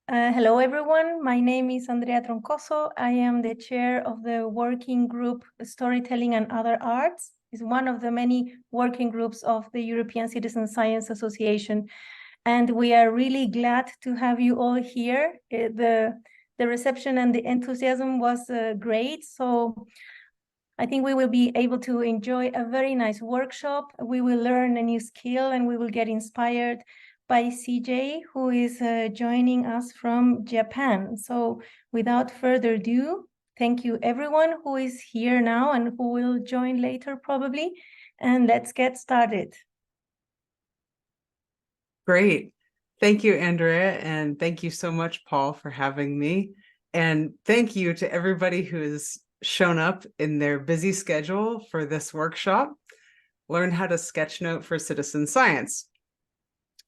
Hello, everyone. My name is Andrea Troncoso. I am the chair of the working group Storytelling and Other Arts. It's one of the many working groups of the European Citizen Science Association. And we are really glad to have you all here. The reception and the enthusiasm was great. So I think we will be able to enjoy a very nice workshop. We will learn a new skill and we will get inspired by CJ, who is joining us from Japan. So without further ado, thank you everyone who is here now and who will join later probably. And let's get started. Great. Thank you, Andrea. And thank you so much, Paul, for having me. And thank you to everybody who has shown up in their busy schedule for this workshop, Learn How to Sketchnote for Citizen Science.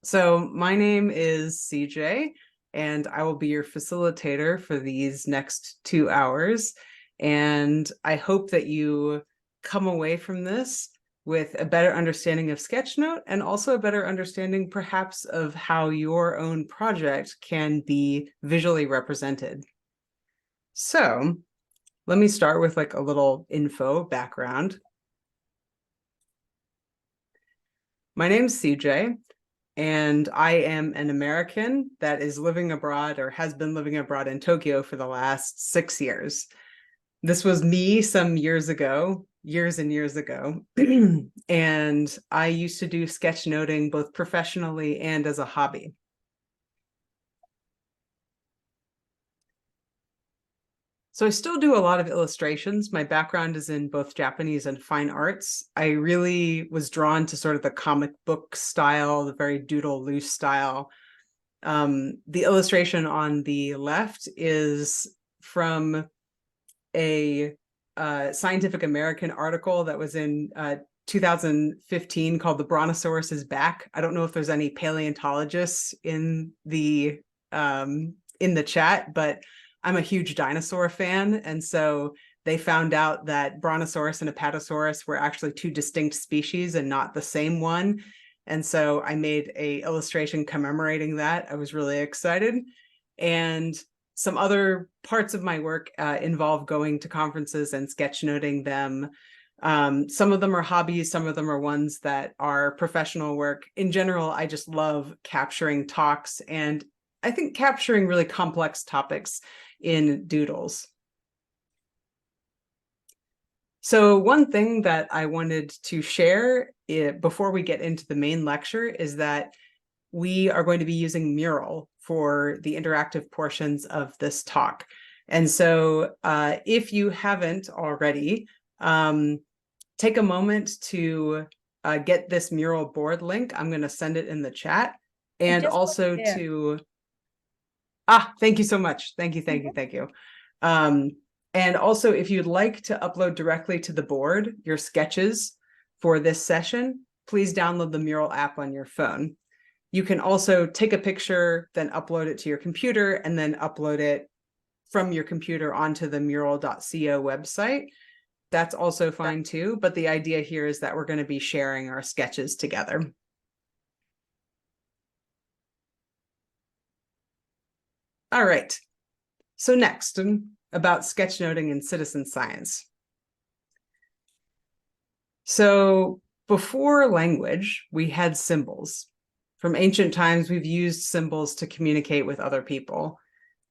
So my name is CJ, and I will be your facilitator for these next 2 hours. And I hope that you come away from this with a better understanding of Sketchnote and also a better understanding perhaps of how your own project can be visually represented. So let me start with like a little info background. My name's CJ, and I am an American that is living abroad or has been living abroad in Tokyo for the last 6 years. This was me some years ago, years and years ago. And I used to do sketchnoting both professionally and as a hobby. So I still do a lot of illustrations. My background is in both Japanese and fine arts. I really was drawn to sort of the comic book style, the very doodle loose style. The illustration on the left is from a Scientific American article that was in 2015 called "The Brontosaurus is Back." I don't know if there's any paleontologists in the chat, but I'm a huge dinosaur fan, and so they found out that Brontosaurus and Apatosaurus were actually two distinct species and not the same one. And so I made an illustration commemorating that. I was really excited. And some other parts of my work involve going to conferences and sketchnoting them. Some of them are hobbies, some of them are ones that are professional work. In general, I just love capturing talks and I think capturing really complex topics in doodles. So one thing that I wanted to share before we get into the main lecture is that we are going to be using Mural for the interactive portions of this talk. And so if you haven't already, take a moment to get this Mural board link. I'm going to send it in the chat. And also to... thank you so much. Thank you. And also, if you'd like to upload directly to the board your sketches for this session, please download the Mural app on your phone. You can also take a picture, then upload it to your computer, and then upload it from your computer onto the mural.co website. That's also fine too, but the idea here is that we're going to be sharing our sketches together. All right, so next, about sketchnoting in citizen science. So before language, we had symbols. From ancient times, we've used symbols to communicate with other people.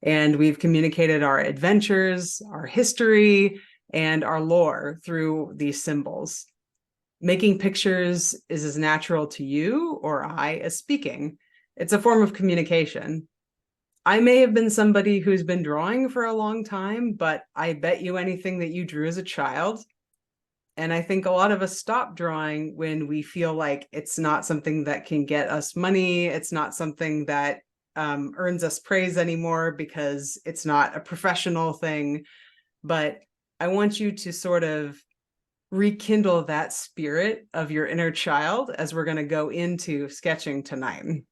And we've communicated our adventures, our history, and our lore through these symbols. Making pictures is as natural to you or I as speaking. It's a form of communication. I may have been somebody who's been drawing for a long time, but I bet you anything that you drew as a child. And I think a lot of us stop drawing when we feel like it's not something that can get us money. It's not something that earns us praise anymore because it's not a professional thing. But I want you to sort of rekindle that spirit of your inner child as we're going to go into sketching tonight.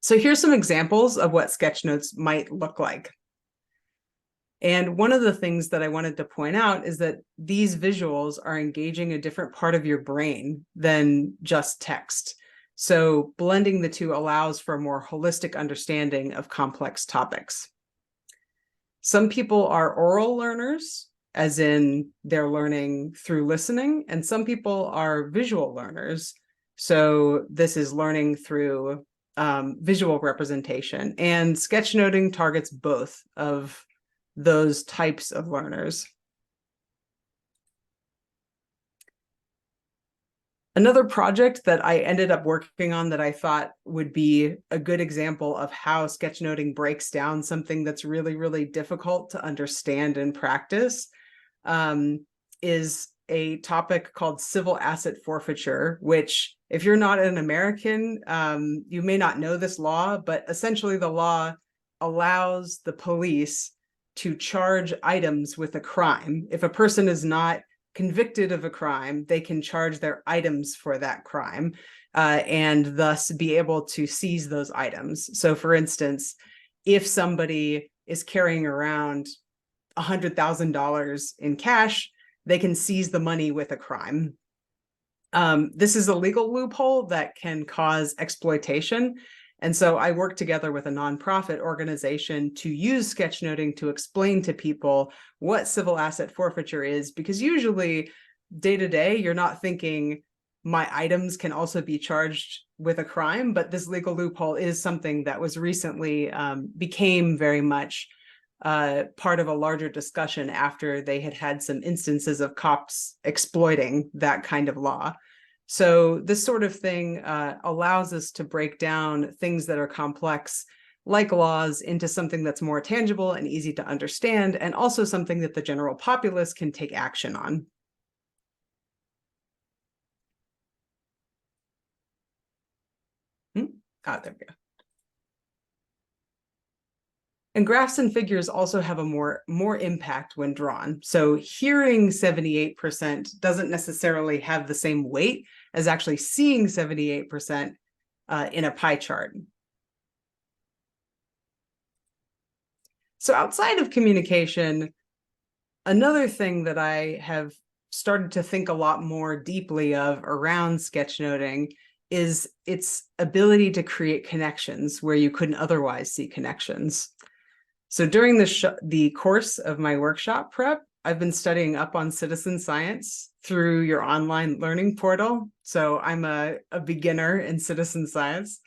So here's some examples of what sketchnotes might look like. And one of the things that I wanted to point out is that these visuals are engaging a different part of your brain than just text. So blending the two allows for a more holistic understanding of complex topics. Some people are oral learners, as in they're learning through listening, and some people are visual learners. So this is learning through visual representation, and sketchnoting targets both of those types of learners. Another project that I ended up working on that I thought would be a good example of how sketchnoting breaks down something that's really, really difficult to understand and practice is a topic called civil asset forfeiture, which, if you're not an American, you may not know this law, but essentially the law allows the police to charge items with a crime. If a person is not convicted of a crime, they can charge their items for that crime and thus be able to seize those items. So for instance, if somebody is carrying around $100,000 in cash, they can seize the money with a crime. This is a legal loophole that can cause exploitation. And so I work together with a nonprofit organization to use sketchnoting to explain to people what civil asset forfeiture is, because usually day to day, you're not thinking my items can also be charged with a crime, but this legal loophole is something that was recently became very much part of a larger discussion after they had had some instances of cops exploiting that kind of law. So this sort of thing allows us to break down things that are complex, like laws, into something that's more tangible and easy to understand, and also something that the general populace can take action on. There we go. And graphs and figures also have a more impact when drawn. So hearing 78% doesn't necessarily have the same weight as actually seeing 78% in a pie chart. So outside of communication, another thing that I have started to think a lot more deeply of around sketchnoting is its ability to create connections where you couldn't otherwise see connections. So during the course of my workshop prep, I've been studying up on citizen science through your online learning portal. So I'm a beginner in citizen science.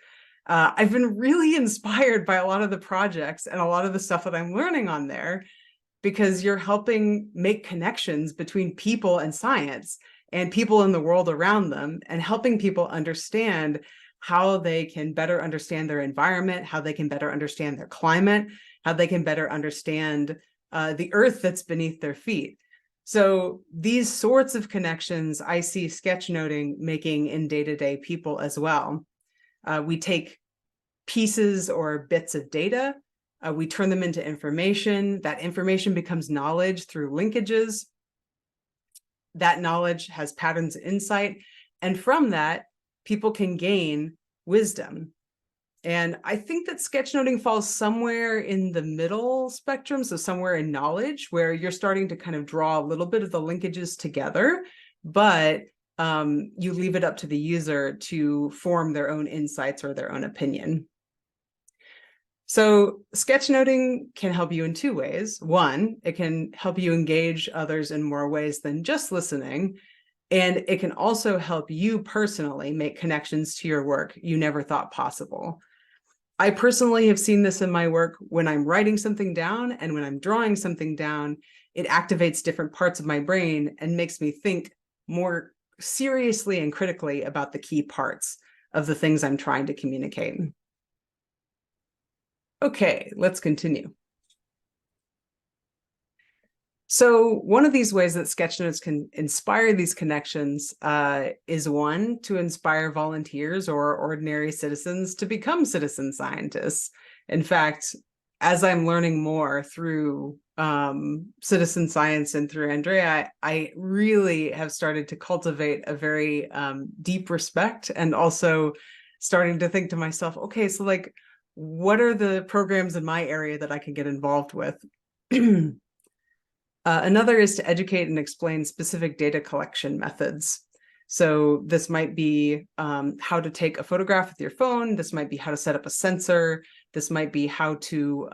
I've been really inspired by a lot of the projects and a lot of the stuff that I'm learning on there, because you're helping make connections between people and science and people in the world around them, and helping people understand how they can better understand their environment, how they can better understand their climate, how they can better understand the earth that's beneath their feet. So these sorts of connections I see sketchnoting making in day-to-day people as well. We take pieces or bits of data, we turn them into information. That information becomes knowledge through linkages. That knowledge has patterns of insight. And from that, people can gain wisdom. And I think that sketchnoting falls somewhere in the middle spectrum, so somewhere in knowledge, where you're starting to kind of draw a little bit of the linkages together, but you leave it up to the user to form their own insights or their own opinion. So sketchnoting can help you in two ways. One, it can help you engage others in more ways than just listening. And it can also help you personally make connections to your work you never thought possible. I personally have seen this in my work when I'm writing something down and when I'm drawing something down. It activates different parts of my brain and makes me think more seriously and critically about the key parts of the things I'm trying to communicate. Okay, let's continue. So one of these ways that sketchnotes can inspire these connections is, one, to inspire volunteers or ordinary citizens to become citizen scientists. In fact, as I'm learning more through citizen science and through Andrea, I really have started to cultivate a very deep respect, and also starting to think to myself, okay, so like, what are the programs in my area that I can get involved with? Another is to educate and explain specific data collection methods. So this might be how to take a photograph with your phone. This might be how to set up a sensor. This might be how to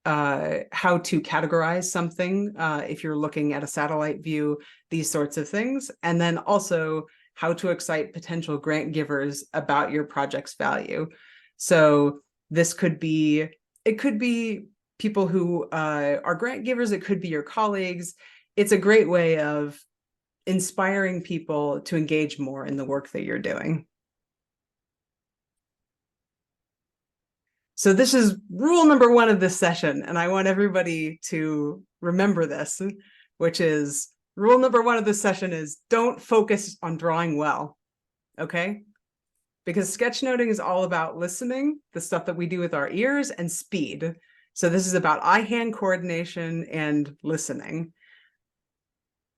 categorize something if you're looking at a satellite view, these sorts of things. And then also how to excite potential grant givers about your project's value. So this could be, it could be people who are grant givers, it could be your colleagues. It's a great way of inspiring people to engage more in the work that you're doing. So this is rule number 1 of this session, and I want everybody to remember this, which is rule number 1 of this session is don't focus on drawing well, okay? Because sketchnoting is all about listening, the stuff that we do with our ears, and speed. So this is about eye-hand coordination and listening.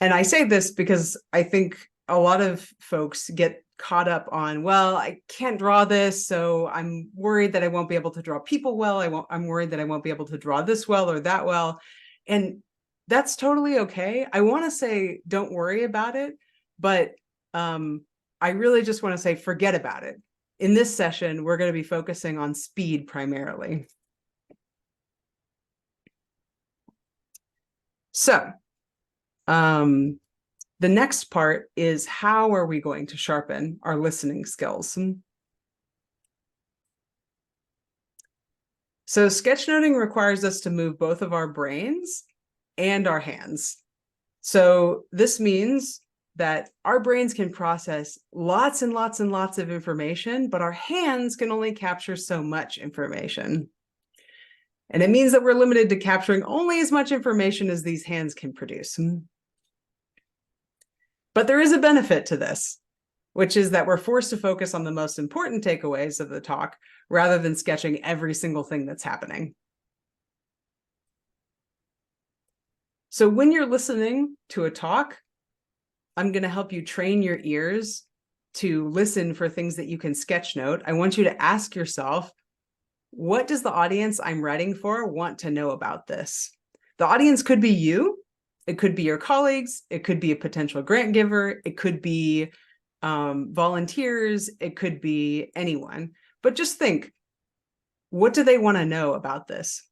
And I say this because I think a lot of folks get caught up on, well, I can't draw this, so I'm worried that I won't be able to draw people well. I'm worried that I won't be able to draw this well or that well. And that's totally okay. I want to say, don't worry about it, but I really just want to say, forget about it. In this session, we're going to be focusing on speed primarily. So, the next part is, how are we going to sharpen our listening skills? So sketchnoting requires us to move both of our brains and our hands. So this means that our brains can process lots and lots and lots of information, but our hands can only capture so much information. And it means that we're limited to capturing only as much information as these hands can produce. But there is a benefit to this, which is that we're forced to focus on the most important takeaways of the talk rather than sketching every single thing that's happening. So when you're listening to a talk, I'm going to help you train your ears to listen for things that you can sketchnote. I want you to ask yourself, what does the audience I'm writing for want to know about this? The audience could be you. It could be your colleagues. It could be a potential grant giver. It could be volunteers. It could be anyone. But just think, what do they want to know about this?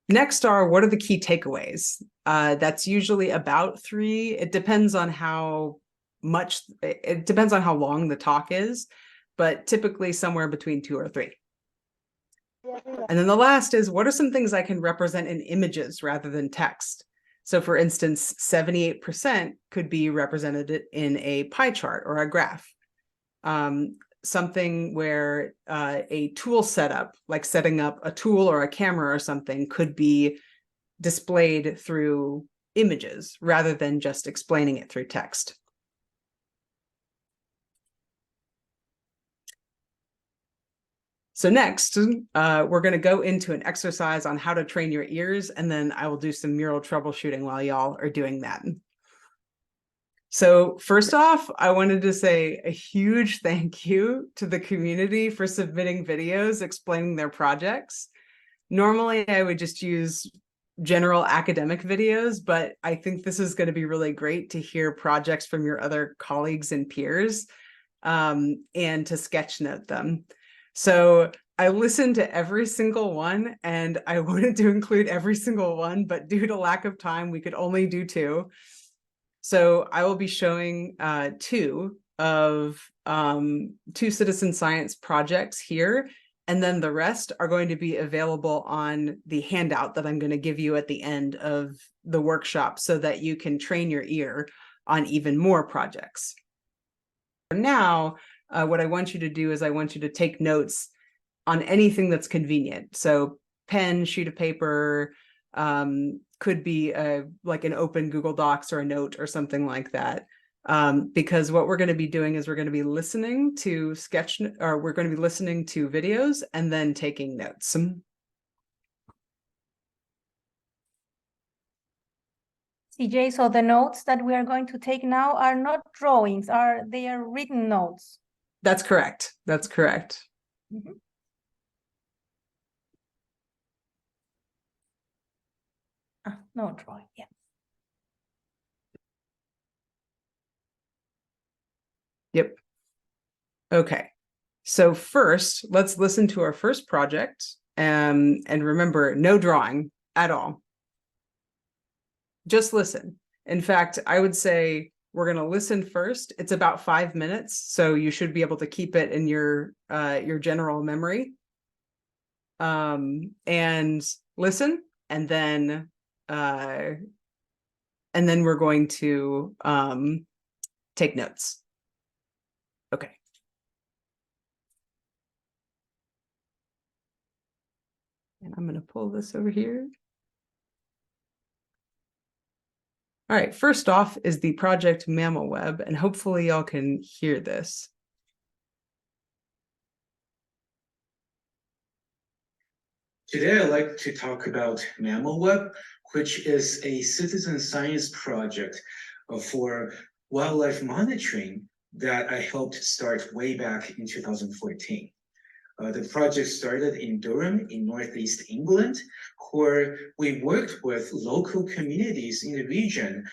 Next are, what are the key takeaways? That's usually about 3. It depends on how much, it depends on how long the talk is, but typically somewhere between 2 or 3. And then the last is, what are some things I can represent in images rather than text? So for instance, 78% could be represented in a pie chart or a graph. Something where a tool setup, like setting up a tool or a camera or something, could be displayed through images rather than just explaining it through text. So next, we're going to go into an exercise on how to train your ears, and then I will do some mural troubleshooting while y'all are doing that. So first off, I wanted to say a huge thank you to the community for submitting videos explaining their projects. Normally, I would just use general academic videos, but I think this is going to be really great to hear projects from your other colleagues and peers, and to sketchnote them. So I listened to every single one, and I wanted to include every single one, but due to lack of time, we could only do 2. So I will be showing 2 of 2 citizen science projects here, and then the rest are going to be available on the handout that I'm going to give you at the end of the workshop so that you can train your ear on even more projects. Now, what I want you to do is I want you to take notes on anything that's convenient. So pen, sheet of paper, could be like an open Google Docs or a note or something like that. Because what we're going to be doing is we're going to be listening to we're going to be listening to videos and then taking notes. CJ, so the notes that we are going to take now are not drawings, they are written notes? That's correct. That's correct. Mm-hmm. No drawing, yeah. Yep. Okay. So first, let's listen to our first project. And remember, no drawing at all. Just listen. In fact, I would say we're going to listen first. It's about 5 minutes, so you should be able to keep it in your general memory. And listen, and then we're going to take notes. Okay. And I'm going to pull this over here. All right, first off is the project Mammal Web, and hopefully y'all can hear this. Today, I'd like to talk about Mammal Web, which is a citizen science project for wildlife monitoring that I helped start way back in 2014. The project started in Durham in Northeast England, where we worked with local communities in the region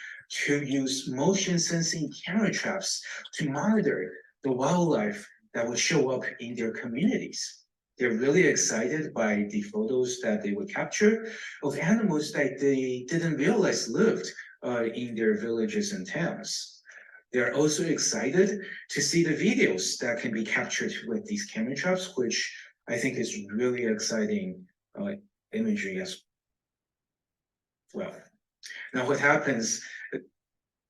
to use motion sensing camera traps to monitor the wildlife that would show up in their communities. They're really excited by the photos that they would capture of animals that they didn't realize lived in their villages and towns. They're also excited to see the videos that can be captured with these camera traps, which I think is really exciting imagery as well. Now, what happens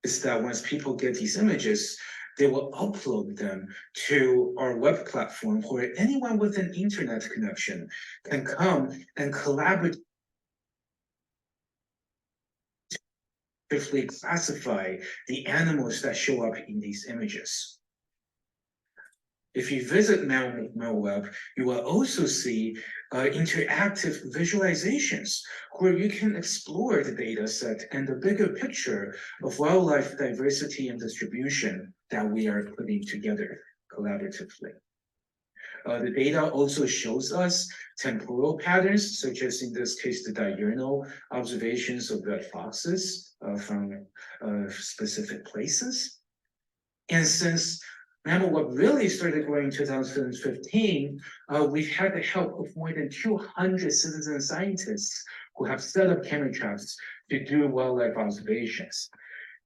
is that once people get these images, they will upload them to our web platform where anyone with an internet connection can come and collaboratively classify the animals that show up in these images. If you visit Mammal Web, you will also see interactive visualizations where you can explore the data set and the bigger picture of wildlife diversity and distribution that we are putting together collaboratively. The data also shows us temporal patterns, such as in this case, the diurnal observations of red foxes from specific places. And since Mammal Web really started growing in 2015, we've had the help of more than 200 citizen scientists who have set up camera traps to do wildlife observations.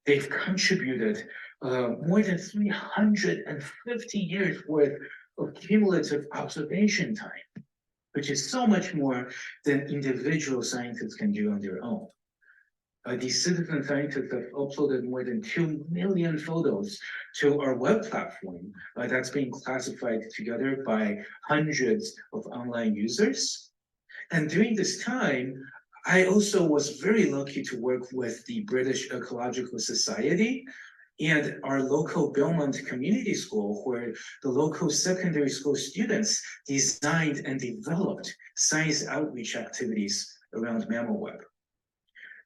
They've contributed more than 350 years worth of cumulative observation time, which is so much more than individual scientists can do on their own. These citizen scientists have uploaded more than 2 million photos to our web platform that's being classified together by hundreds of online users. And during this time, I also was very lucky to work with the British Ecological Society and our local Belmont Community School, where the local secondary school students designed and developed science outreach activities around Mammal Web.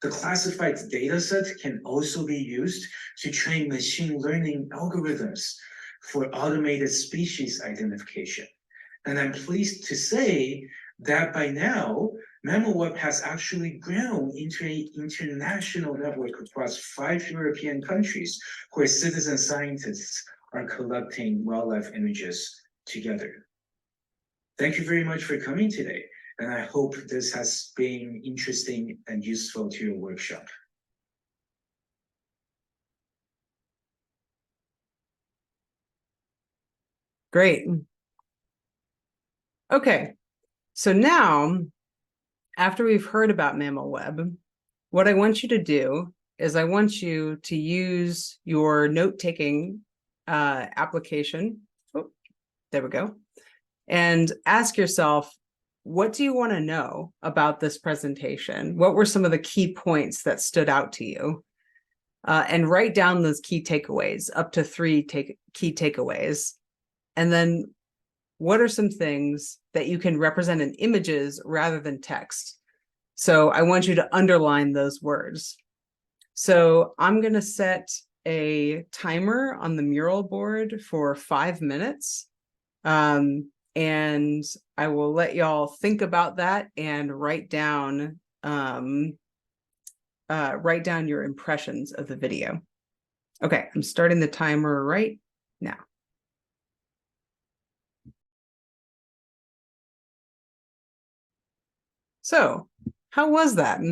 The classified data set can also be used to train machine learning algorithms for automated species identification. And I'm pleased to say that by now, Mammal Web has actually grown into an international network across 5 European countries where citizen scientists are collecting wildlife images together. Thank you very much for coming today. And I hope this has been interesting and useful to your workshop. Great. Okay, so now, after we've heard about Mammal Web, what I want you to do is I want you to use your note-taking application. Oh, there we go. And ask yourself, what do you want to know about this presentation? What were some of the key points that stood out to you? And write down those key takeaways, up to 3 key takeaways. And then what are some things that you can represent in images rather than text? So I want you to underline those words. So I'm going to set a timer on the mural board for 5 minutes. And I will let y'all think about that and write down your impressions of the video. Okay, I'm starting the timer right now. So how was that?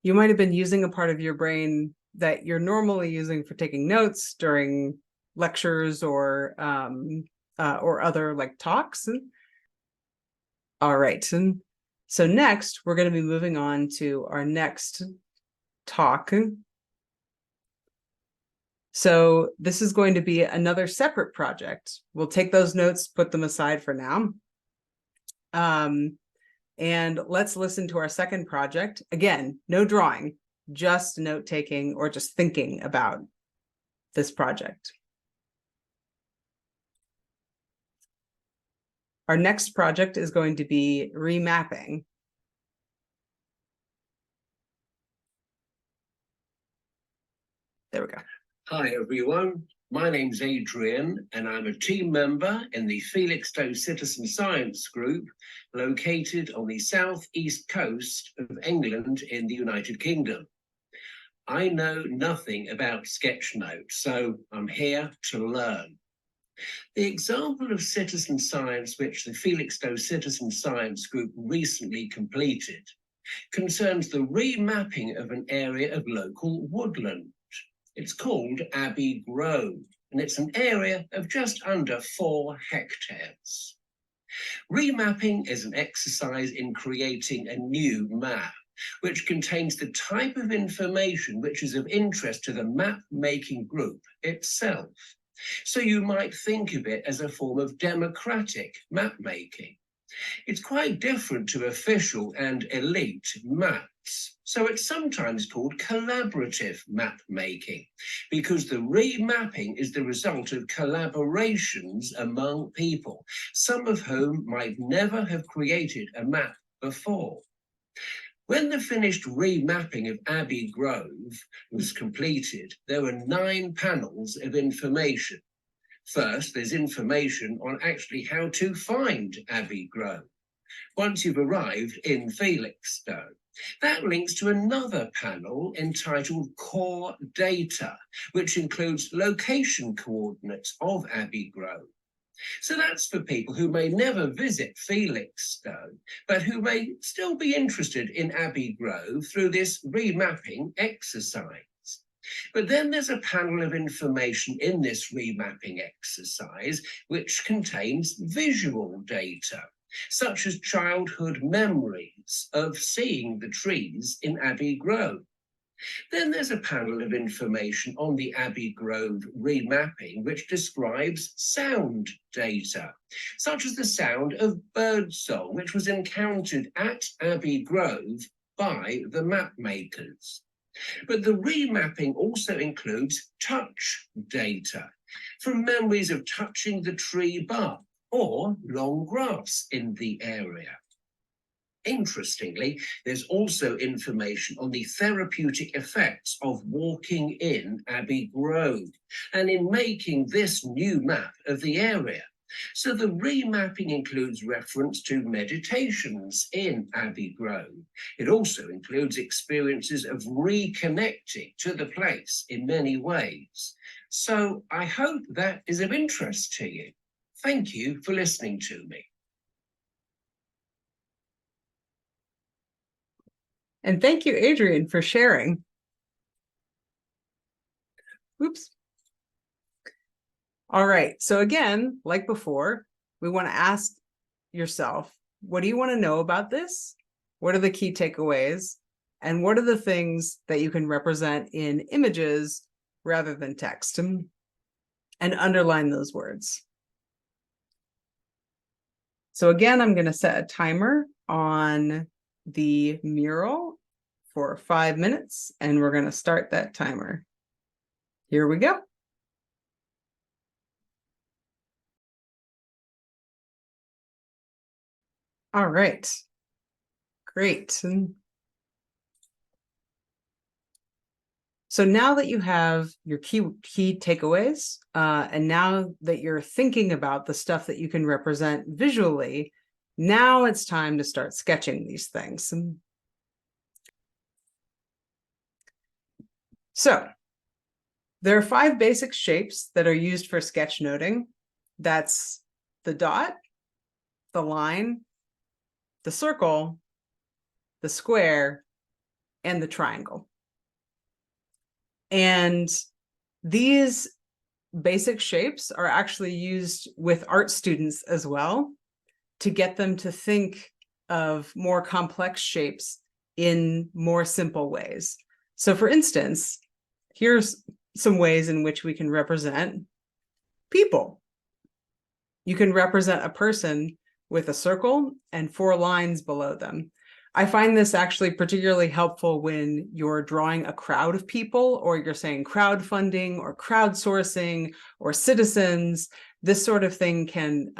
You might have been using a part of your brain that you're normally using for taking notes during lectures or other like talks. All right, and so next we're going to be moving on to our next talk. So this is going to be another separate project. We'll take those notes, put them aside for now. And let's listen to our second project. Again, no drawing, just note-taking or just thinking about this project. Our next project is going to be remapping. There we go. Hi, everyone. My name's Adrian, and I'm a team member in the Felixstowe Citizen Science Group, located on the southeast coast of England in the United Kingdom. I know nothing about Sketchnote, so I'm here to learn. The example of citizen science which the Felixstowe Citizen Science Group recently completed concerns the remapping of an area of local woodland. It's called Abbey Grove, and it's an area of just under 4 hectares. Remapping is an exercise in creating a new map, which contains the type of information which is of interest to the map-making group itself. So you might think of it as a form of democratic map-making. It's quite different to official and elite maps. So it's sometimes called collaborative map making, because the remapping is the result of collaborations among people, some of whom might never have created a map before. When the finished remapping of Abbey Grove was completed, there were 9 panels of information. First, there's information on actually how to find Abbey Grove once you've arrived in Felixstowe. That links to another panel entitled Core Data, which includes location coordinates of Abbey Grove. So that's for people who may never visit Felixstowe, but who may still be interested in Abbey Grove through this remapping exercise. But then there's a panel of information in this remapping exercise which contains visual data, such as childhood memories of seeing the trees in Abbey Grove. Then there's a panel of information on the Abbey Grove remapping which describes sound data, such as the sound of birdsong, which was encountered at Abbey Grove by the map makers. But the remapping also includes touch data, from memories of touching the tree bark or long grass in the area. Interestingly, there's also information on the therapeutic effects of walking in Abbey Grove and in making this new map of the area. So the remapping includes reference to meditations in Abbey Grove. It also includes experiences of reconnecting to the place in many ways. So I hope that is of interest to you. Thank you for listening to me. And thank you, Adrian, for sharing. Oops. All right, so again, like before, we want to ask yourself, what do you want to know about this? What are the key takeaways? And what are the things that you can represent in images rather than text? And underline those words. So again, I'm going to set a timer on the mural for 5 minutes, and we're going to start that timer. Here we go. All right, great. So now that you have your key takeaways, and now that you're thinking about the stuff that you can represent visually, now it's time to start sketching these things. So there are 5 basic shapes that are used for sketchnoting. That's the dot, the line, the circle, the square, and the triangle. And these basic shapes are actually used with art students as well to get them to think of more complex shapes in more simple ways. So for instance, here's some ways in which we can represent people. You can represent a person with a circle and 4 lines below them. I find this actually particularly helpful when you're drawing a crowd of people, or you're saying crowdfunding or crowdsourcing or citizens. This sort of thing can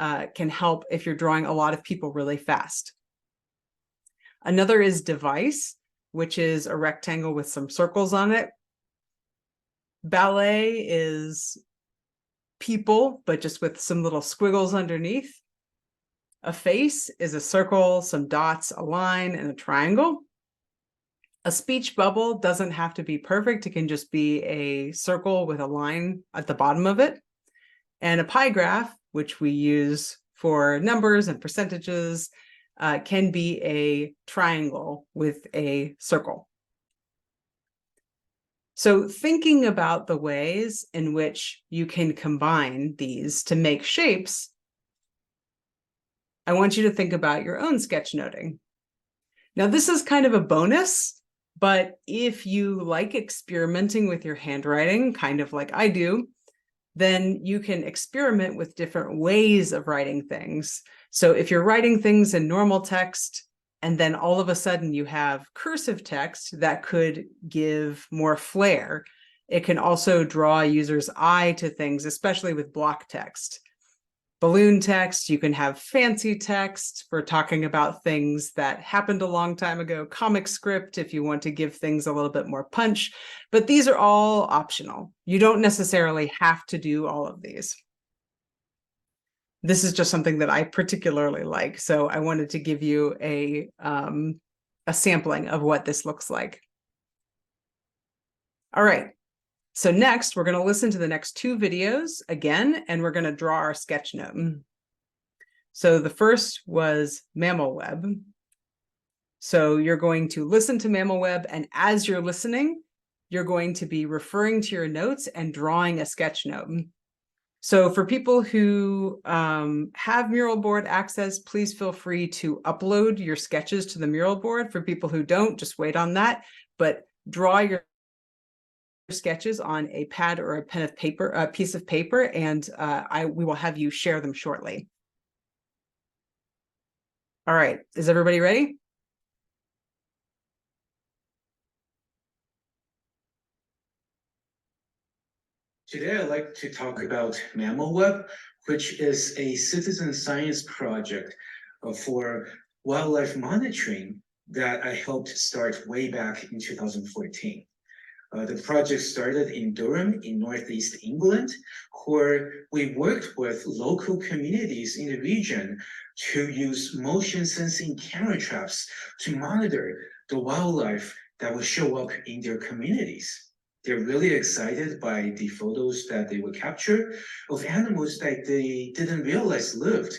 help if you're drawing a lot of people really fast. Another is device, which is a rectangle with some circles on it. Ballet is people, but just with some little squiggles underneath. A face is a circle, some dots, a line, and a triangle. A speech bubble doesn't have to be perfect. It can just be a circle with a line at the bottom of it. And a pie graph, which we use for numbers and percentages, can be a triangle with a circle. So thinking about the ways in which you can combine these to make shapes, I want you to think about your own sketchnoting. Now, this is kind of a bonus, but if you like experimenting with your handwriting, kind of like I do, then you can experiment with different ways of writing things. So if you're writing things in normal text, and then all of a sudden you have cursive text that could give more flair, it can also draw a user's eye to things, especially with block text. Balloon text, you can have fancy text for talking about things that happened a long time ago, comic script if you want to give things a little bit more punch, but these are all optional. You don't necessarily have to do all of these. This is just something that I particularly like, so I wanted to give you a sampling of what this looks like. All right. So next, we're going to listen to the next 2 videos again, and we're going to draw our sketch note. So the first was Mammal Web. So you're going to listen to Mammal Web, and as you're listening, you're going to be referring to your notes and drawing a sketch note. So for people who have mural board access, please feel free to upload your sketches to the mural board. For people who don't, just wait on that, but draw your sketches on a pad or a pen of paper, a piece of paper, and we will have you share them shortly. All right, is everybody ready? Today, I'd like to talk about Mammal Web, which is a citizen science project for wildlife monitoring that I helped start way back in 2014. The project started in Durham in Northeast England, where we worked with local communities in the region to use motion sensing camera traps to monitor the wildlife that will show up in their communities. They're really excited by the photos that they would capture of animals that they didn't realize lived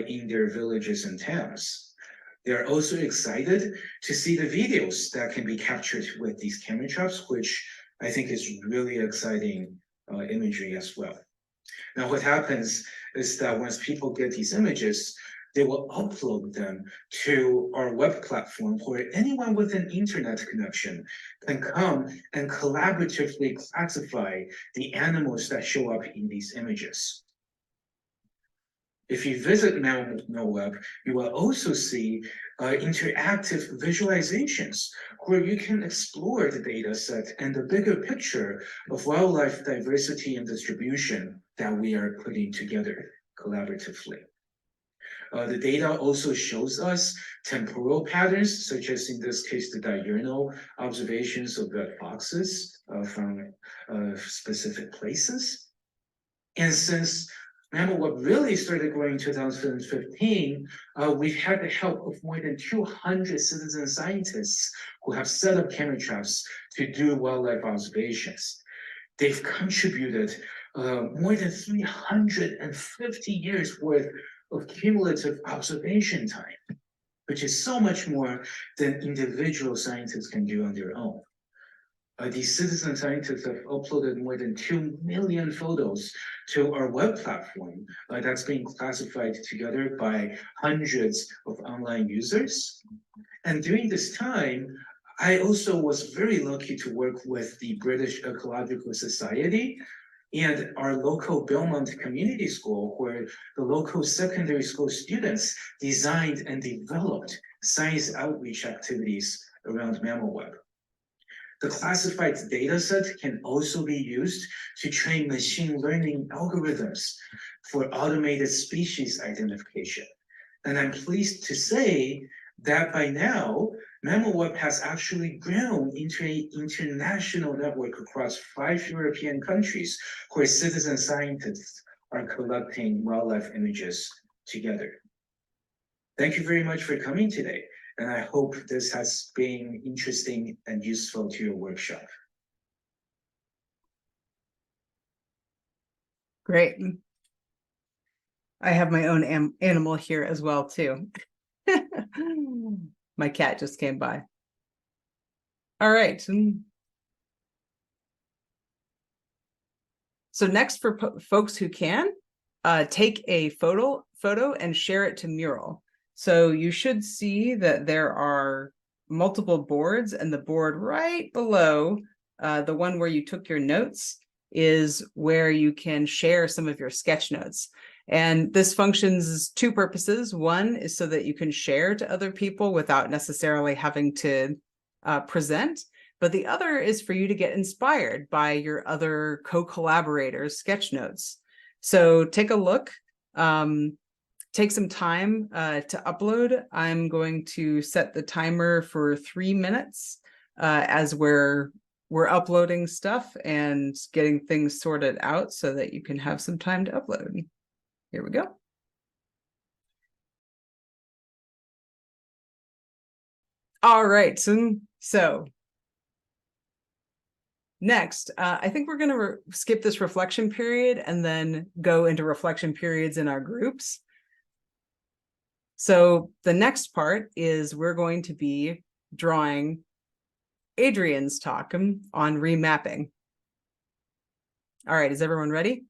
in their villages and towns. They're also excited to see the videos that can be captured with these camera traps, which I think is really exciting imagery as well. Now, what happens is that once people get these images, they will upload them to our web platform where anyone with an internet connection can come and collaboratively classify the animals that show up in these images. If you visit Mammal Web, you will also see interactive visualizations where you can explore the data set and the bigger picture of wildlife diversity and distribution that we are putting together collaboratively. The data also shows us temporal patterns, such as in this case, the diurnal observations of red foxes from specific places. And since Mammal Web really started growing in 2015, we've had the help of more than 200 citizen scientists who have set up camera traps to do wildlife observations. They've contributed more than 350 years worth of cumulative observation time. which is so much more than individual scientists can do on their own. These citizen scientists have uploaded more than 2 million photos to our web platform that's being classified together by hundreds of online users. And during this time, I also was very lucky to work with the British Ecological Society and our local Belmont Community School, where the local secondary school students designed and developed science outreach activities around mammal web. The classified data set can also be used to train machine learning algorithms for automated species identification. And I'm pleased to say that by now, MammalWeb has actually grown into an international network across 5 European countries where citizen scientists are collecting wildlife images together. Thank you very much for coming today, and I hope this has been interesting and useful to your workshop. Great. I have my own animal here as well, too. My cat just came by. All right. So next, for folks who can, take a photo and share it to Mural. So you should see that there are multiple boards, and the board right below the one where you took your notes is where you can share some of your sketch notes. And this functions 2 purposes. One is so that you can share to other people without necessarily having to present. But the other is for you to get inspired by your other co-collaborators' sketch notes. So take a look, take some time to upload. I'm going to set the timer for 3 minutes as we're uploading stuff and getting things sorted out so that you can have some time to upload. Here we go. All right, so next, I think we're going to skip this reflection period and then go into reflection periods in our groups. So the next part is we're going to be drawing Adrian's talk on remapping. All right, is everyone ready?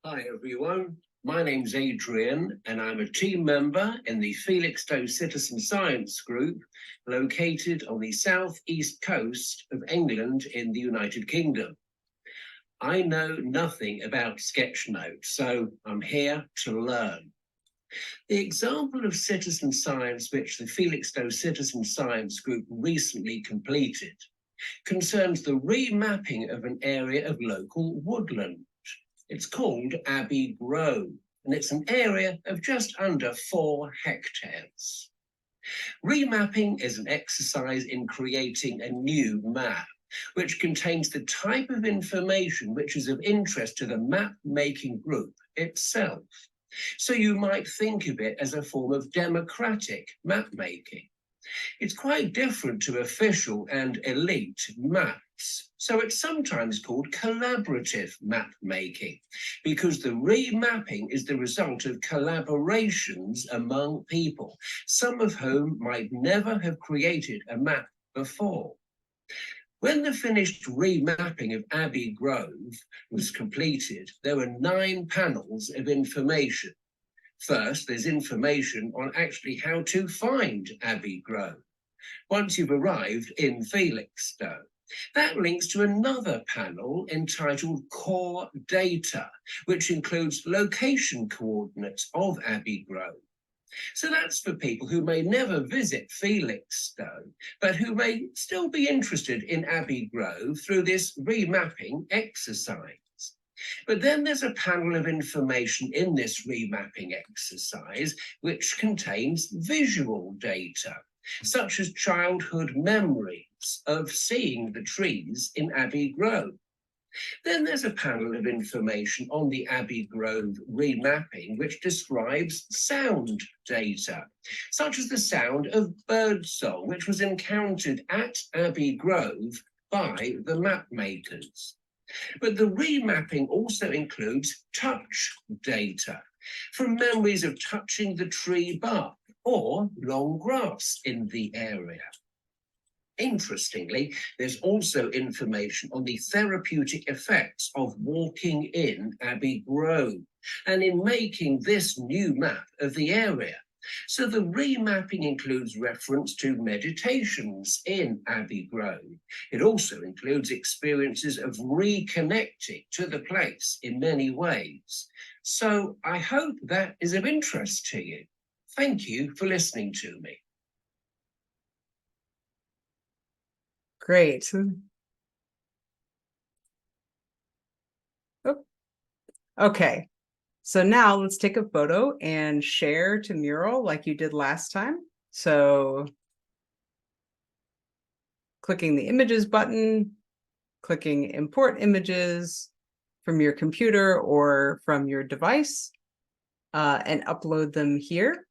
Hi everyone, my name's Adrian and I'm a team member in the Felixstowe Citizen Science Group located on the southeast coast of England in the United Kingdom. I know nothing about Sketchnote, so I'm here to learn. The example of citizen science which the Felixstowe Citizen Science Group recently completed concerns the remapping of an area of local woodland. It's called Abbey Grove, and it's an area of just under 4 hectares. Remapping is an exercise in creating a new map, which contains the type of information which is of interest to the map-making group itself. So you might think of it as a form of democratic map-making. It's quite different to official and elite maps. So it's sometimes called collaborative map making because the remapping is the result of collaborations among people, some of whom might never have created a map before. When the finished remapping of Abbey Grove was completed, there were 9 panels of information. First, there's information on actually how to find Abbey Grove once you've arrived in Felixstowe. That links to another panel entitled Core Data, which includes location coordinates of Abbey Grove. So that's for people who may never visit Felixstowe, but who may still be interested in Abbey Grove through this remapping exercise. But then there's a panel of information in this remapping exercise which contains visual data, such as childhood memories of seeing the trees in Abbey Grove. Then there's a panel of information on the Abbey Grove remapping, which describes sound data, such as the sound of birdsong, which was encountered at Abbey Grove by the map makers. But the remapping also includes touch data, from memories of touching the tree bark or long grass in the area. Interestingly, there's also information on the therapeutic effects of walking in Abbey Grove and in making this new map of the area. So the remapping includes reference to meditations in Abbey Grove. It also includes experiences of reconnecting to the place in many ways. So I hope that is of interest to you. Thank you for listening to me. Great. Oh. Okay, so now let's take a photo and share to Mural like you did last time. So clicking the images button, clicking import images from your computer or from your device, and upload them here.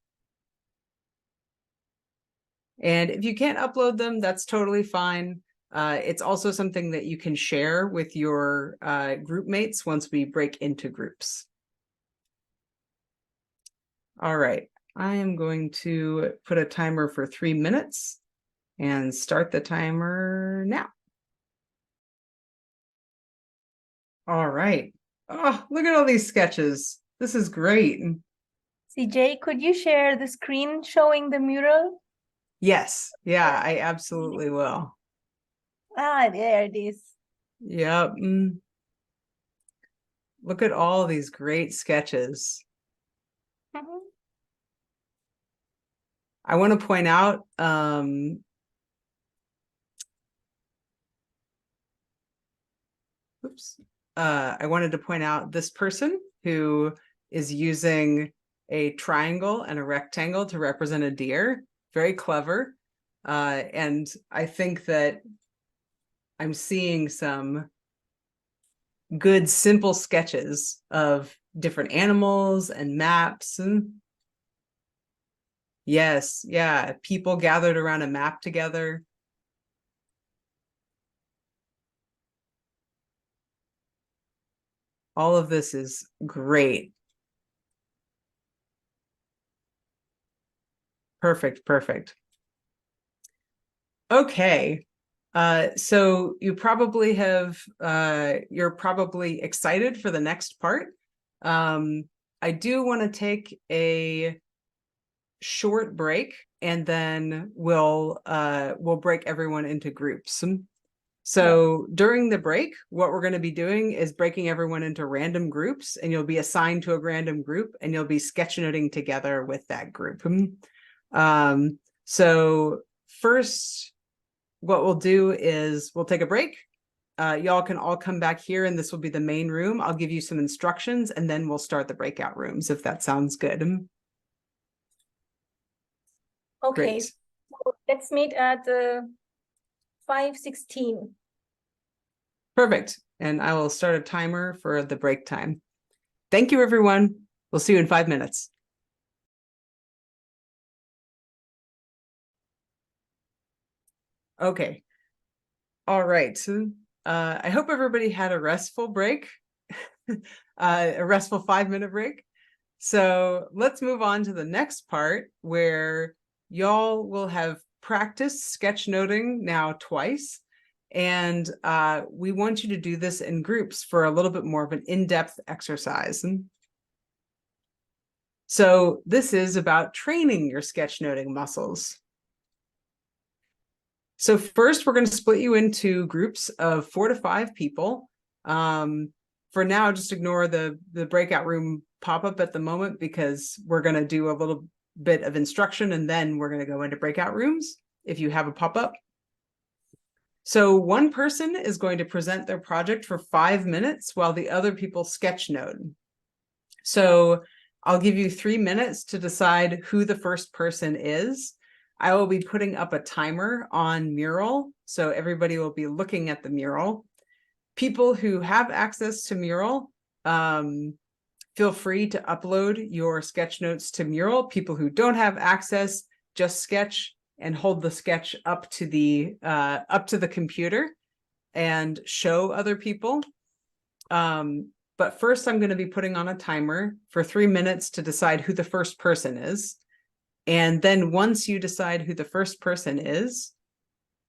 And if you can't upload them, that's totally fine. It's also something that you can share with your group mates once we break into groups. All right, I am going to put a timer for 3 minutes and start the timer now. All right. Oh, look at all these sketches. This is great. CJ, could you share the screen showing the mural? Yes, yeah, I absolutely will. Ah, there it is. Yep. Look at all these great sketches. Mhm. I want to point out, I wanted to point out this person who is using a triangle and a rectangle to represent a deer. Very clever. And I think that I'm seeing some good, simple sketches of different animals and maps. Yes, yeah, people gathered around a map together. All of this is great. Perfect, perfect. Okay. So you probably have, you're probably excited for the next part. I do want to take a short break and then we'll break everyone into groups. So during the break, what we're going to be doing is breaking everyone into random groups, and you'll be assigned to a random group and you'll be sketchnoting together with that group. So first, what we'll do is we'll take a break. Y'all can all come back here and this will be the main room. I'll give you some instructions and then we'll start the breakout rooms if that sounds good. Okay, Great. so let's meet at 5:16. Perfect. And I will start a timer for the break time. Thank you, everyone. We'll see you in 5 minutes. Okay. All right. I hope everybody had a restful break, a restful 5-minute break. So let's move on to the next part where y'all will have practiced sketchnoting now twice. And we want you to do this in groups for a little bit more of an in-depth exercise. So this is about training your sketchnoting muscles. So first, we're going to split you into groups of 4 to 5 people. For now, just ignore the breakout room pop-up at the moment because we're going to do a little bit of instruction and then we're going to go into breakout rooms if you have a pop-up. So one person is going to present their project for 5 minutes while the other people sketchnote. So I'll give you 3 minutes to decide who the first person is. I will be putting up a timer on Mural, so everybody will be looking at the mural. People who have access to Mural, feel free to upload your sketch notes to Mural. People who don't have access, just sketch and hold the sketch up to the computer and show other people. But first I'm going to be putting on a timer for 3 minutes to decide who the first person is. And then once you decide who the first person is,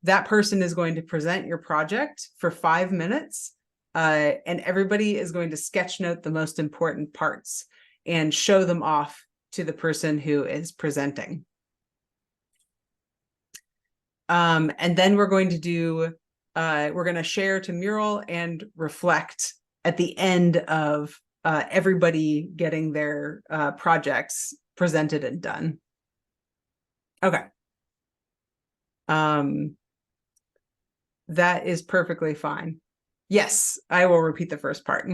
that person is going to present your project for 5 minutes. And everybody is going to sketch note the most important parts and show them off to the person who is presenting. And then we're going to do, we're going to share to Mural and reflect at the end of everybody getting their projects presented and done. Okay. That is perfectly fine. Yes, I will repeat the first part.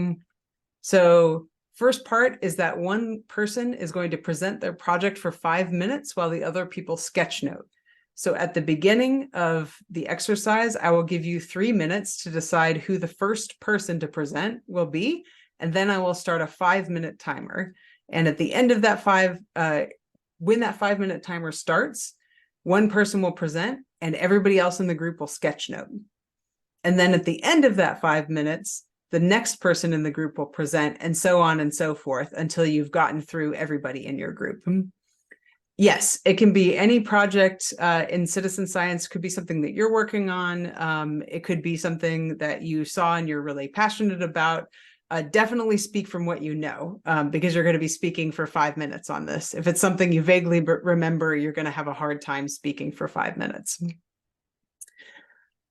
So first part is that one person is going to present their project for 5 minutes while the other people sketch note. So at the beginning of the exercise, I will give you 3 minutes to decide who the first person to present will be, and then I will start a 5-minute timer. And at the end of that when that 5-minute timer starts, one person will present and everybody else in the group will sketch note. And then at the end of that 5 minutes, the next person in the group will present, and so on and so forth until you've gotten through everybody in your group. Yes, it can be any project in citizen science. Could be something that you're working on. It could be something that you saw and you're really passionate about. Definitely speak from what you know, because you're going to be speaking for 5 minutes on this. If it's something you vaguely remember, you're going to have a hard time speaking for 5 minutes.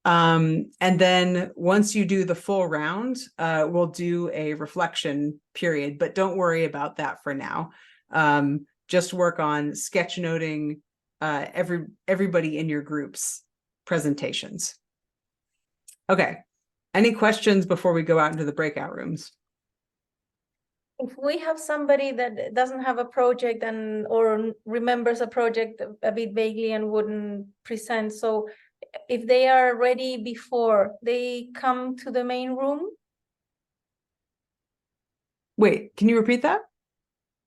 And then once you do the full round, we'll do a reflection period, but don't worry about that for now. Just work on sketchnoting everybody in your group's presentations. Okay. Any questions before we go out into the breakout rooms? If we have somebody that doesn't have a project or remembers a project a bit vaguely and wouldn't present, so if they are ready before they come to the main room? Wait, can you repeat that?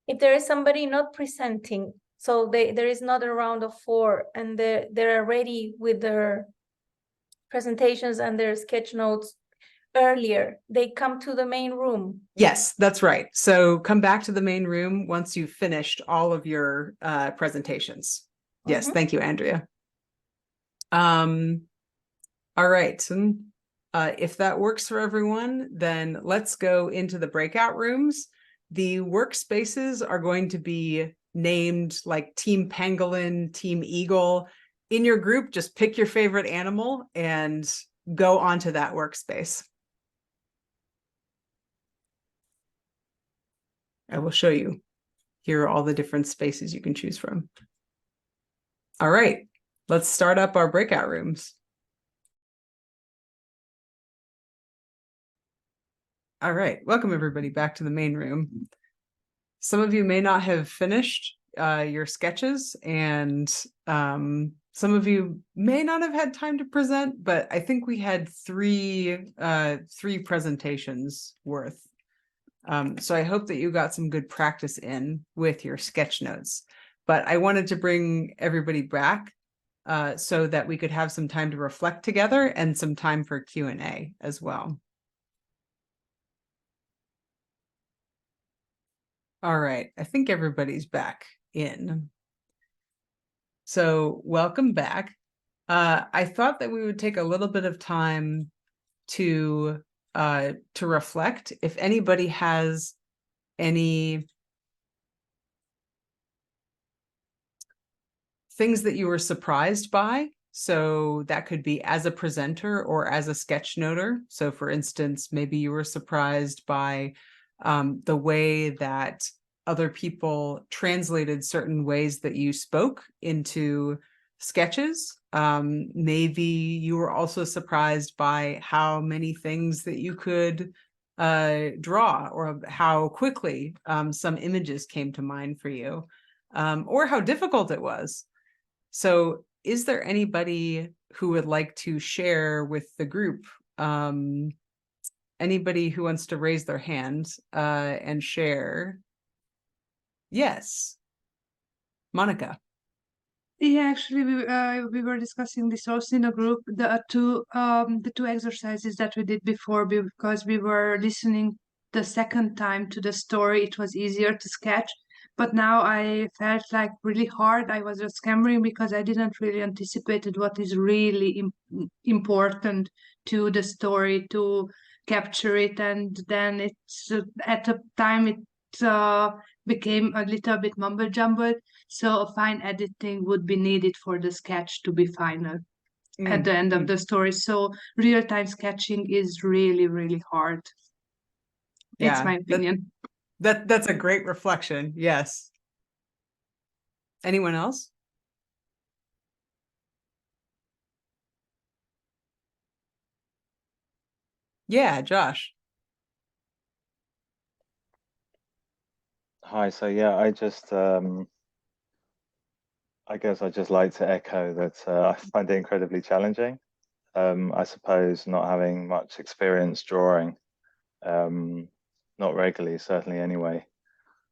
If there is somebody not presenting, so there is not a round of 4 and they're ready with their presentations and their sketch notes earlier, they come to the main room. Yes, that's right. So come back to the main room once you've finished all of your presentations. Yes, thank you, Andrea. All right. If that works for everyone, then let's go into the breakout rooms. The workspaces are going to be named like Team Pangolin, Team Eagle. In your group, just pick your favorite animal and go onto that workspace. I will show you. Here are all the different spaces you can choose from. All right, let's start up our breakout rooms. All right, welcome everybody back to the main room. Some of you may not have finished your sketches, and some of you may not have had time to present, but I think we had three presentations worth. So I hope that you got some good practice in with your sketch notes. But I wanted to bring everybody back so that we could have some time to reflect together and some time for Q&A as well. All right, I think everybody's back in. So welcome back. I thought that we would take a little bit of time to reflect. If anybody has any things that you were surprised by, so that could be as a presenter or as a sketchnoter. So for instance, maybe you were surprised by the way that other people translated certain ways that you spoke into sketches. Maybe you were also surprised by how many things that you could draw, or how quickly some images came to mind for you, or how difficult it was. So is there anybody who would like to share with the group anybody who wants to raise their hand and share? Yes. Monica. Yeah, actually, we were discussing this also in a group. The two exercises that we did before, because we were listening the second time to the story, it was easier to sketch. But now I felt like really hard. I was just scammering because I didn't really anticipated what is really important to the story to capture it, and then it's at the time it became a little bit mumble jumbled. So a fine editing would be needed for the sketch to be final at the end of the story. So real-time sketching is really, really hard. Yeah, it's my opinion. That's a great reflection. Yes. Anyone else? Yeah, Josh. Hi, so yeah, I guess I just like to echo that I find it incredibly challenging. I suppose not having much experience drawing, not regularly, certainly anyway.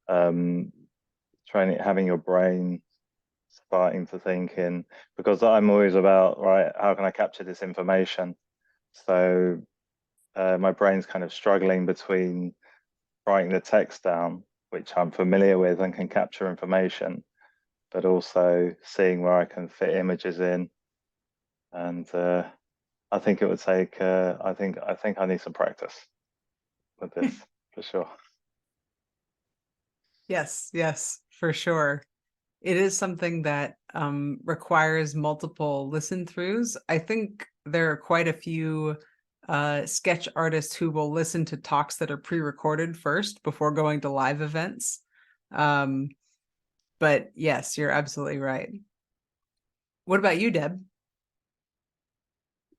Having your brain starting to think in, because I'm always about, right, how can I capture this information? So my brain's kind of struggling between writing the text down, which I'm familiar with and can capture information, but also seeing where I can fit images in. And I think it would take, I think I need some practice with this for sure. Yes, for sure. It is something that requires multiple listen throughs. I think there are quite a few sketch artists who will listen to talks that are pre-recorded first before going to live events. But yes, you're absolutely right. What about you, Deb?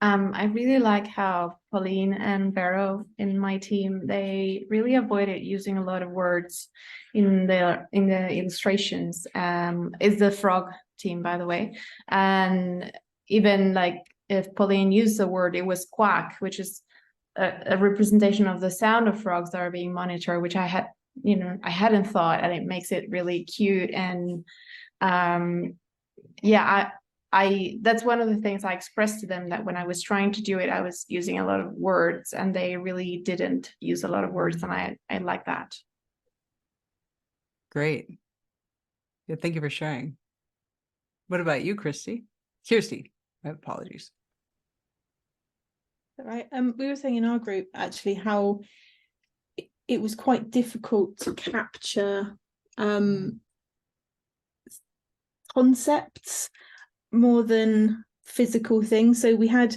I really like how Pauline and Vero in my team, they really avoided using a lot of words in the illustrations. It's the frog team, by the way. And even like if Pauline used the word, it was quack, which is a representation of the sound of frogs that are being monitored, which I hadn't thought, and it makes it really cute. And yeah, that's one of the things I expressed to them, that when I was trying to do it, I was using a lot of words, and they really didn't use a lot of words, and I like that. Great. Yeah, thank you for sharing. What about you, Kirsty? My apologies. Right. We were saying in our group actually how it was quite difficult to capture concepts more than physical things. So we had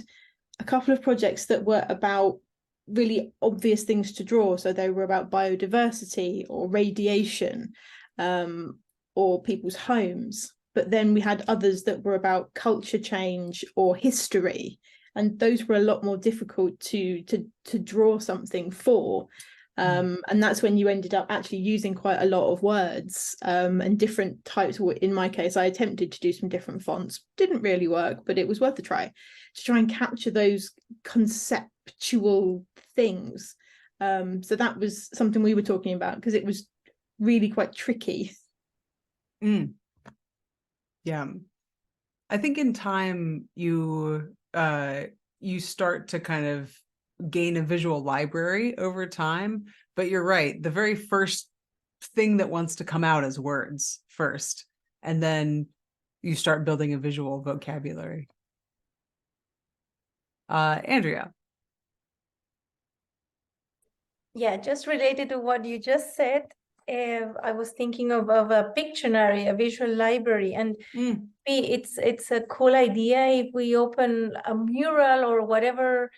a couple of projects that were about really obvious things to draw. So they were about biodiversity or radiation or people's homes. But then we had others that were about culture change or history. And those were a lot more difficult to draw something for. And that's when you ended up actually using quite a lot of words and different types. In my case, I attempted to do some different fonts. Didn't really work, but it was worth a try to try and capture those conceptual things. So that was something we were talking about because it was really quite tricky. Yeah. I think in time you start to kind of gain a visual library over time, but you're right, the very first thing that wants to come out is words first, and then you start building a visual vocabulary. Andrea. Yeah, just related to what you just said, I was thinking of a Pictionary, a visual library, and it's a cool idea if we open a mural or whatever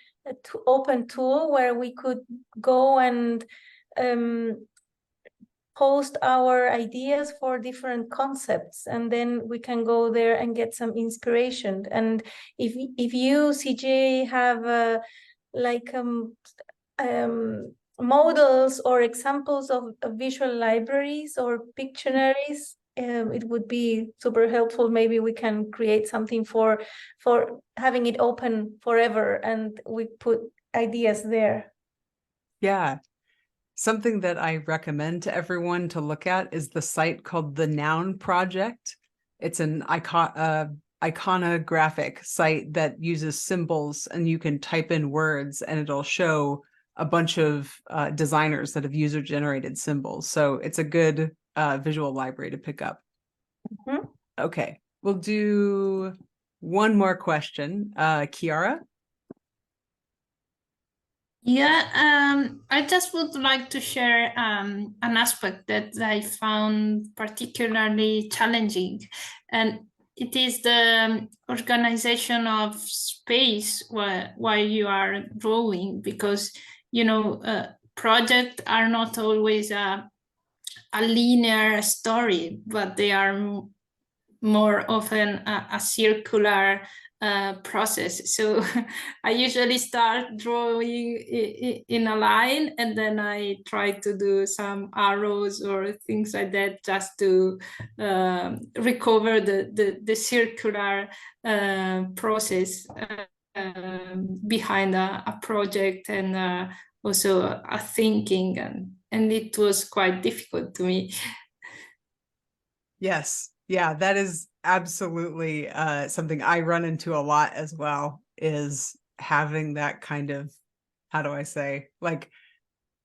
open tool where we could go and post our ideas for different concepts, and then we can go there and get some inspiration. And if you, CJ, have models or examples of visual libraries or Pictionaries, it would be super helpful. Maybe we can create something for having it open forever, and we put ideas there. Yeah. Something that I recommend to everyone to look at is the site called the Noun Project. It's an iconographic site that uses symbols, and you can type in words and it'll show a bunch of designers that have user-generated symbols. So it's a good visual library to pick up. Mhm. Okay, we'll do one more question. Kiara? Yeah, I just would like to share an aspect that I found particularly challenging, and it is the organization of space while you are drawing, because projects are not always a linear story, but they are more often a circular process. So I usually start drawing in a line, and then I try to do some arrows or things like that, just to recover the circular process behind a project, and also a thinking, and it was quite difficult to me. Yes. Yeah, that is absolutely something I run into a lot as well, is having that kind of, how do I say, like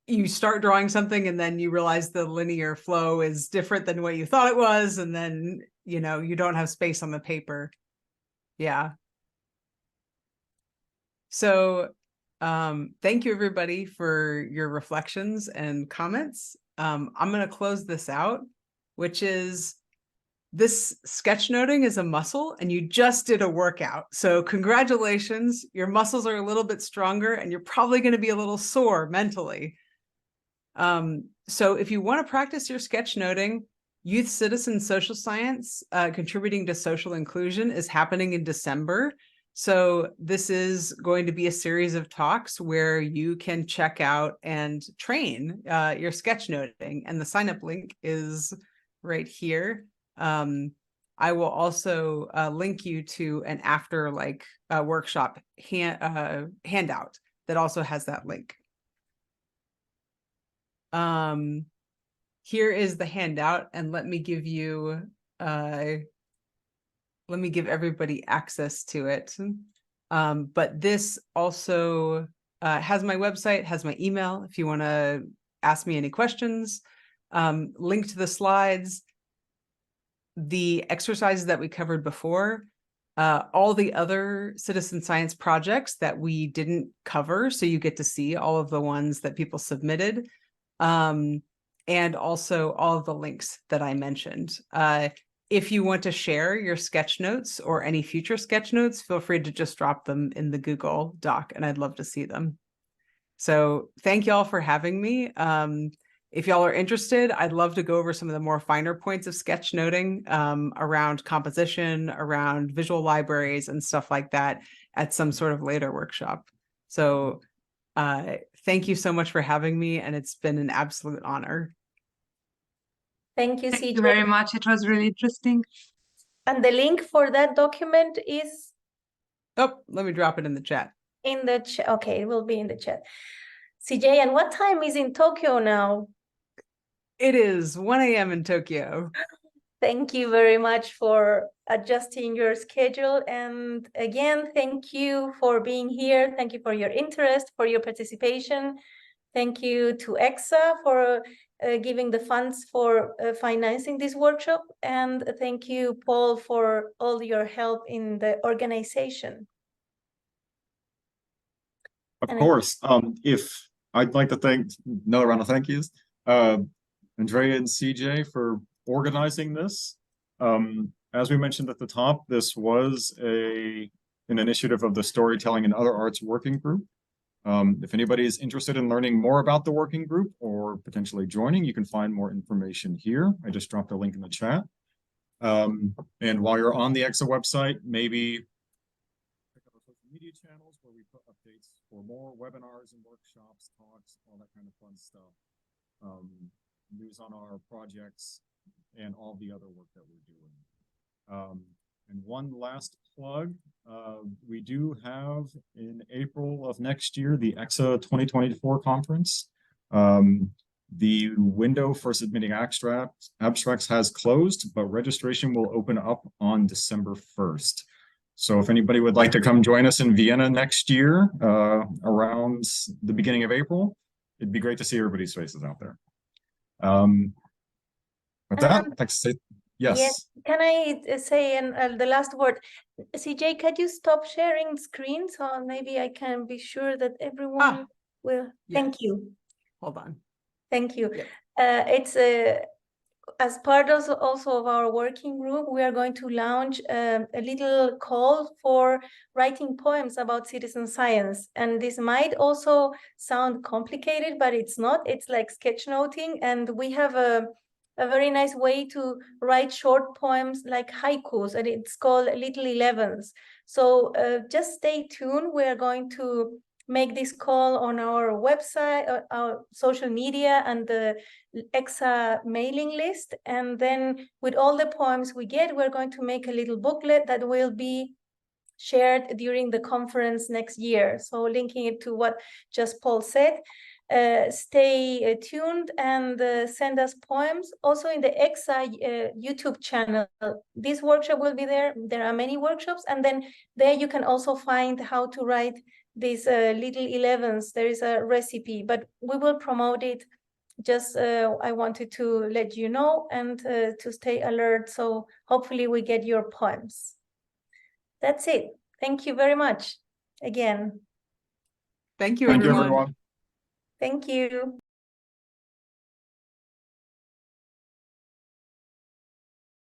you start drawing something and then you realize the linear flow is different than what you thought it was, and then, you don't have space on the paper. Yeah. So thank you everybody for your reflections and comments. I'm going to close this out, which is, this sketchnoting is a muscle, and you just did a workout. So congratulations, your muscles are a little bit stronger, and you're probably going to be a little sore mentally. So if you want to practice your sketchnoting, Youth Citizen Social Science Contributing to Social Inclusion is happening in December. So this is going to be a series of talks where you can check out and train your sketchnoting, and the sign-up link is right here. I will also link you to an after workshop handout that also has that link. Here is the handout, and let me give everybody access to it. But this also has my website, has my email if you want to ask me any questions, link to the slides, the exercises that we covered before, all the other citizen science projects that we didn't cover, so you get to see all of the ones that people submitted, and also all of the links that I mentioned. If you want to share your sketch notes or any future sketch notes, feel free to just drop them in the Google Doc, and I'd love to see them. So thank y'all for having me. If y'all are interested, I'd love to go over some of the more finer points of sketchnoting around composition, around visual libraries and stuff like that at some sort of later workshop. So thank you so much for having me, and it's been an absolute honor. Thank you, Thank CJ. you very much. It was really interesting. And the link for that document is Oh, let me drop it in the chat. in the chat. Okay, it will be in the chat. CJ, and what time is in Tokyo now? It is 1 a.m. in Tokyo. Thank you very much for adjusting your schedule. And again, thank you for being here. Thank you for your interest, for your participation. Thank you to EXA for giving the funds for financing this workshop. And thank you, Paul, for all your help in the organization. Of course. If I'd like to thank another round of thank yous, Andrea and CJ for organizing this. As we mentioned at the top, this was an initiative of the Storytelling and Other Arts Working Group. If anybody is interested in learning more about the working group or potentially joining, you can find more information here. I just dropped a link in the chat. And while you're on the EXA website, maybe check out our social media channels where we put updates for more webinars and workshops, talks, all that kind of fun stuff. News on our projects and all the other work that we're doing. And one last plug, we do have in April of next year, the EXA 2024 conference. The window for submitting abstracts has closed, but registration will open up on December 1st. So if anybody would like to come join us in Vienna next year, around the beginning of April, it'd be great to see everybody's faces out there. With that, I'd like to say, yes. Can I say the last word? CJ, could you stop sharing screen so maybe I can be sure that everyone will. Yeah. Thank you. Hold on. Thank you. Yep. It's as part also of our working group, we are going to launch a little call for writing poems about citizen science. And this might also sound complicated, but it's not. It's like sketchnoting, and we have a very nice way to write short poems like haikus, and it's called Little 11s. So just stay tuned. We are going to make this call on our website, our social media, and the EXA mailing list. And then with all the poems we get, we're going to make a little booklet that will be shared during the conference next year. So linking it to what just Paul said. Stay tuned and send us poems. Also in the EXA YouTube channel, this workshop will be there. There are many workshops, and then there you can also find how to write these little 11s. There is a recipe, but we will promote it. Just I wanted to let you know and to stay alert. So hopefully we get your poems. That's it. Thank you very much again. Thank you, Thank you, everyone. everyone. Thank you.